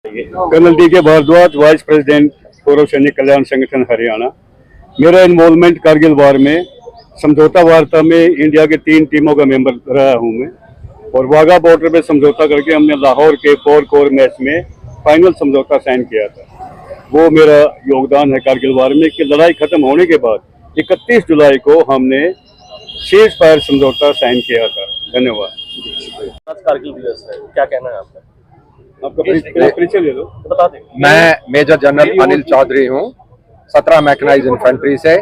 Colonel D K. Bhardwaj, vice president पूर्व सैनिक कल्याण संगठन हरियाणा। मेरा इन्वॉल्वमेंट कारगिल वार में समझौता वार्ता में इंडिया के 3 टीमों का मेंबर रहा हूं मैं, और वाघा बॉर्डर पे समझौता करके हमने लाहौर के 4 कोर मैच में फाइनल समझौता साइन किया था। वो मेरा योगदान है कारगिल वार में कि लड़ाई खत्म होने के बाद 31 जुलाई को हमने सीज फायर समझौता साइन किया था। धन्यवाद। आज कारगिल दिवस है, क्या कहना है आपका? आपका परिचय ले लो, बता दें। मैं मेजर जनरल अनिल चौधरी हूँ, 17 मैकेनाइज्ड इन्फेंट्री से,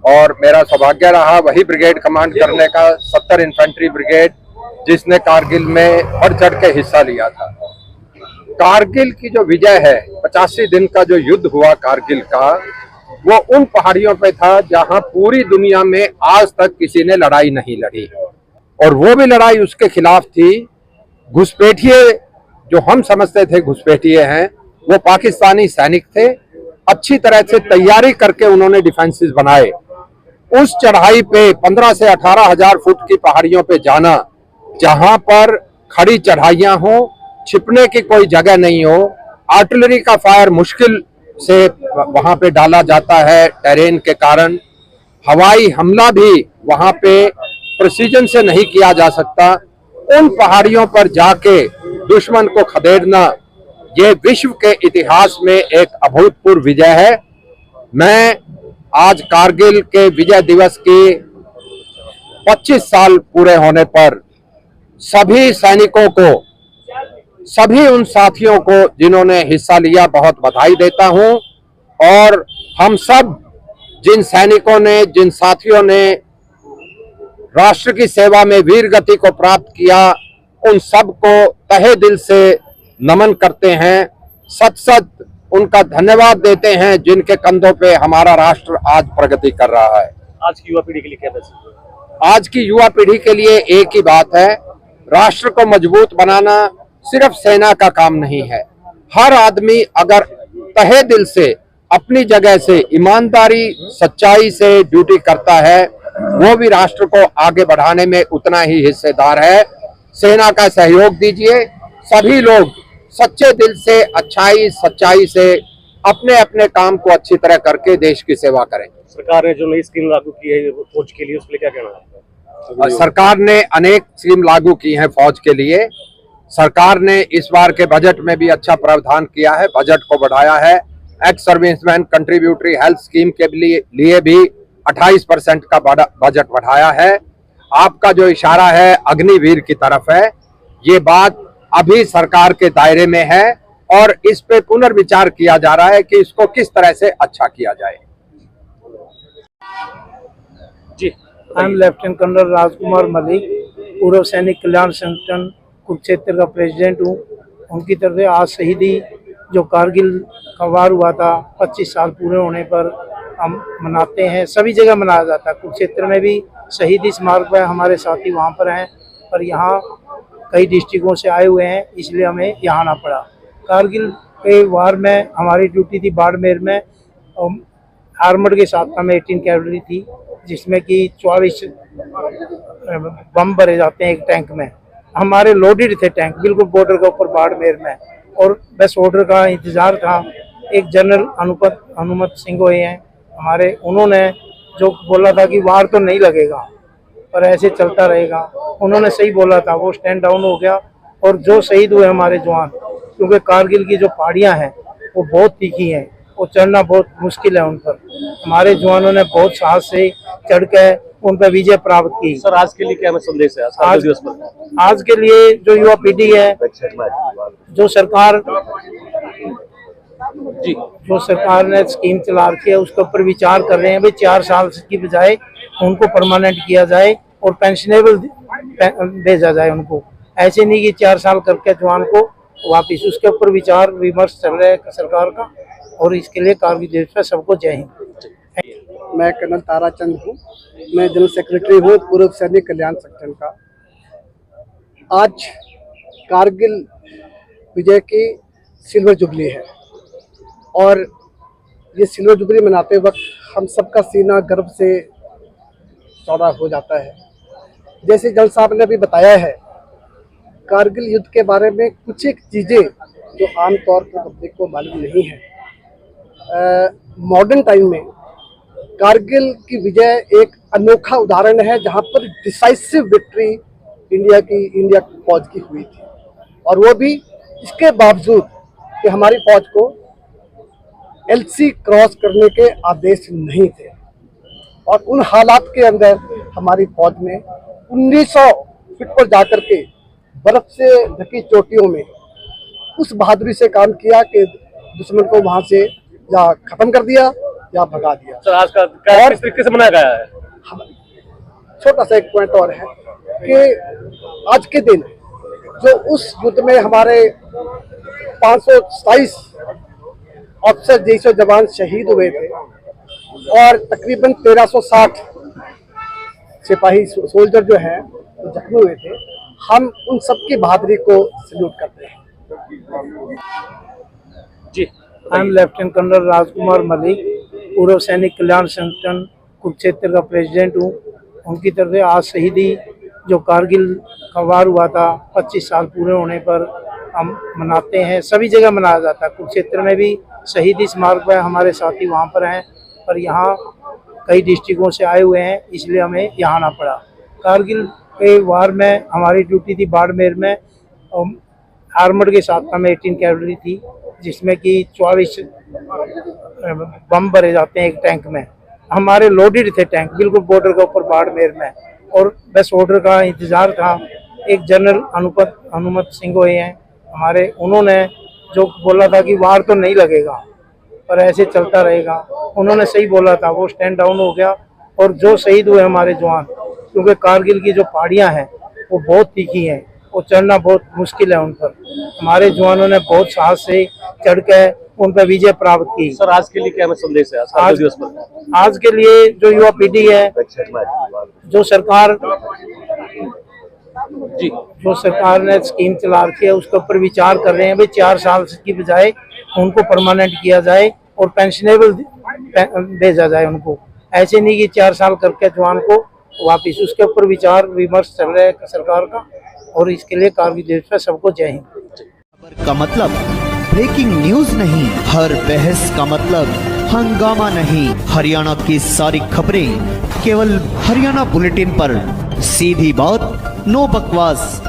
और मेरा सौभाग्य रहा वही ब्रिगेड कमांड करने का, 70 इन्फेंट्री ब्रिगेड, जिसने कारगिल में बढ़ चढ़ के हिस्सा लिया था। कारगिल की जो विजय है, 85 दिन का जो युद्ध हुआ कारगिल का, वो उन पहाड़ियों पे था जहां पूरी दुनिया में आज तक किसी ने लड़ाई नहीं लड़ी, और वो भी लड़ाई उसके खिलाफ थी। घुसपैठिए जो हम समझते थे घुसपैठिए हैं, वो पाकिस्तानी सैनिक थे। अच्छी तरह से तैयारी करके उन्होंने डिफेंसेस बनाए। उस चढ़ाई पे 15 से 18 हजार फुट की पहाड़ियों पे जाना, जहां पर खड़ी चढ़ाइयां हो, छिपने की कोई जगह नहीं हो, आर्टिलरी का फायर मुश्किल से वहां पे डाला जाता है टेरेन के कारण, हवाई हमला भी वहां पे प्रिसीजन से नहीं किया जा सकता। उन पहाड़ियों पर जाके दुश्मन को खदेड़ना, ये विश्व के इतिहास में एक अभूतपूर्व विजय है। मैं आज कारगिल के विजय दिवस की 25 साल पूरे होने पर सभी सैनिकों को, सभी उन साथियों को जिन्होंने हिस्सा लिया, बहुत बधाई देता हूं। और हम सब जिन सैनिकों ने, जिन साथियों ने राष्ट्र की सेवा में वीर गति को प्राप्त किया, उन सबको तहे दिल से नमन करते हैं, सच सच उनका धन्यवाद देते हैं, जिनके कंधों पे हमारा राष्ट्र आज प्रगति कर रहा है। आज की युवा पीढ़ी के लिए क्या मैसेज है? आज की युवा पीढ़ी के लिए एक ही बात है, राष्ट्र को मजबूत बनाना सिर्फ सेना का काम नहीं है। हर आदमी अगर तहे दिल से, अपनी जगह से, ईमानदारी सच्चाई से ड्यूटी करता है, वो भी राष्ट्र को आगे बढ़ाने में उतना ही हिस्सेदार है। सेना का सहयोग दीजिए। सभी लोग सच्चे दिल से, अच्छाई सच्चाई से अपने अपने काम को अच्छी तरह करके देश की सेवा करें। सरकार ने जो नई स्कीम लागू की है फौज के लिए, उसके लिए क्या कहना है आपका? सरकार ने अनेक स्कीम लागू की हैं फौज के लिए। सरकार ने इस बार के बजट में भी अच्छा प्रावधान किया है, बजट को बढ़ाया है। Ex serviceman contributory health scheme के लिए भी 28% का बजट बढ़ाया है। आपका जो इशारा है अग्निवीर की तरफ है, ये बात अभी सरकार के दायरे में है, और इस पे पुनर्विचार किया जा रहा है कि इसको किस तरह से अच्छा किया जाए। जी, आई एम लेफ्टिनेंट कर्नल राजकुमार मलिक, पूर्व सैनिक कल्याण संगठन कुरुक्षेत्र का प्रेसिडेंट हूँ। उनकी तरफ से आज शहीदी जो कारगिल का वार हुआ था, 25 साल पूरे होने पर हम मनाते हैं। सभी जगह मनाया जाता है, कुरुक्षेत्र में भी शहीदी स्मारक पर हमारे साथी वहाँ पर हैं, पर यहाँ कई डिस्ट्रिक्टों से आए हुए हैं, इसलिए हमें यहाँ आना पड़ा। कारगिल के वार में हमारी ड्यूटी थी बाड़मेर में, आर्मर्ड के साथ हमें 18 कैवलरी थी, जिसमें कि 24 बम भरे जाते हैं एक टैंक में। हमारे लोडेड थे टैंक, बिल्कुल बॉर्डर के ऊपर बाड़मेर में, और बस ऑर्डर का इंतज़ार था। एक जनरल अनुमत सिंह हुए हैं हमारे, उन्होंने जो बोला था कि वार तो नहीं लगेगा पर ऐसे चलता रहेगा, उन्होंने सही बोला था। वो स्टैंड डाउन हो गया, और जो शहीद हुए हमारे जवान, क्योंकि कारगिल की जो पहाड़ियाँ हैं वो बहुत तीखी हैं, वो चढ़ना बहुत मुश्किल है उन पर। हमारे जवानों ने बहुत साहस से चढ़ के उन पर विजय प्राप्त की। सर, आज के लिए क्या संदेश है आज दिवस पर? आज के लिए जो युवा पीढ़ी है, जो सरकार ने स्कीम चला रखी है, उसके ऊपर विचार कर रहे हैं भाई 4 साल की बजाय उनको परमानेंट किया जाए और पेंशनेबल भेजा जाए उनको। ऐसे नहीं कि 4 साल करके जवान को वापिस, उसके ऊपर विचार विमर्श चल रहा है सरकार का, और इसके लिए कारगिल दिवस पर सबको जय हिंद। मैं कर्नल ताराचंद हूँ, मैं जनरल सेक्रेटरी हूँ पूर्व सैनिक कल्याण संगठन का। आज कारगिल विजय की सिल्वर जुबली है, और ये सिल्वर जुबली मनाते वक्त हम सबका सीना गर्व से चौड़ा हो जाता है। जैसे जनरल साहब ने अभी बताया है, कारगिल युद्ध के बारे में कुछ एक चीज़ें जो आमतौर पर पब्लिक को मालूम नहीं है। मॉडर्न टाइम में कारगिल की विजय एक अनोखा उदाहरण है जहां पर डिसाइसिव विक्ट्री इंडिया फौज की हुई थी, और वो भी इसके बावजूद कि हमारी फौज को एलसी क्रॉस करने के आदेश नहीं थे, और उन हालात के अंदर हमारी फौज ने 1900 फीट पर जाकर के बर्फ से ढकी चोटियों में उस बहादुरी से काम किया कि दुश्मन को वहां से या खत्म कर दिया या भगा दिया। सर आज का क्या किस तरीके से मनाया गया है? छोटा सा एक पॉइंट और है कि आज के दिन जो उस युद्ध में हमारे 527 ऑफिसर जैसे जवान शहीद हुए थे और तकरीबन 1360 सिपाही सोल्जर जो हैं वो जख्मी हुए थे, हम उन सब की बहादुरी को सल्यूट करते हैं। जी आई एम लेफ्टिनेंट कर्नल राजकुमार मलिक, पूर्व सैनिक कल्याण संगठन कुरुक्षेत्र का प्रेसिडेंट हूँ। उनकी तरफ से आज शहीदी जो कारगिल का वार हुआ था 25 साल पूरे होने पर हम मनाते हैं। सभी जगह मनाया जाता है, कुरुक्षेत्र में भी शहीदी स्मारक पर हमारे साथी वहाँ पर हैं, पर यहाँ कई डिस्ट्रिक्टों से आए हुए हैं इसलिए हमें यहाँ आना पड़ा। कारगिल के वार में हमारी ड्यूटी थी बाड़मेर में, आर्मर्ड के साथ में 18 कैवलरी थी जिसमें कि 24 बम भरे जाते हैं एक टैंक में। हमारे लोडेड थे टैंक बिल्कुल बॉर्डर के ऊपर बाड़मेर में, और बस ऑर्डर का इंतज़ार था। एक जनरल हनुमत सिंह हुए हैं हमारे, उन्होंने जो बोला था कि वार तो नहीं लगेगा पर ऐसे चलता रहेगा, उन्होंने सही बोला था, वो स्टैंड डाउन हो गया। और जो शहीद हुए हमारे जवान, क्योंकि कारगिल की जो पहाड़ियाँ हैं वो बहुत तीखी हैं, वो चढ़ना बहुत मुश्किल है उन पर, हमारे जवानों ने बहुत साहस से चढ़ के उन पर विजय प्राप्त की। सर आज के लिए क्या हमें संदेश है आज दिवस पर? आज के लिए जो युवा पीढ़ी है, जो सरकार ने स्कीम चला रखी है उसके ऊपर विचार कर रहे हैं भाई 4 साल की बजाय उनको परमानेंट किया जाए और पेंशनेबल भेजा जाए उनको, ऐसे नहीं कि 4 साल करके जवान को वापिस। उसके ऊपर विचार विमर्श चल रहा है सरकार का, और इसके लिए कारगिल दिवस पर सबको जय हिंद। खबर का मतलब ब्रेकिंग न्यूज नहीं, हर बहस का मतलब हंगामा नहीं। हरियाणा की सारी खबरें केवल हरियाणा बुलेटिन पर, सीधी बात नो बकवास।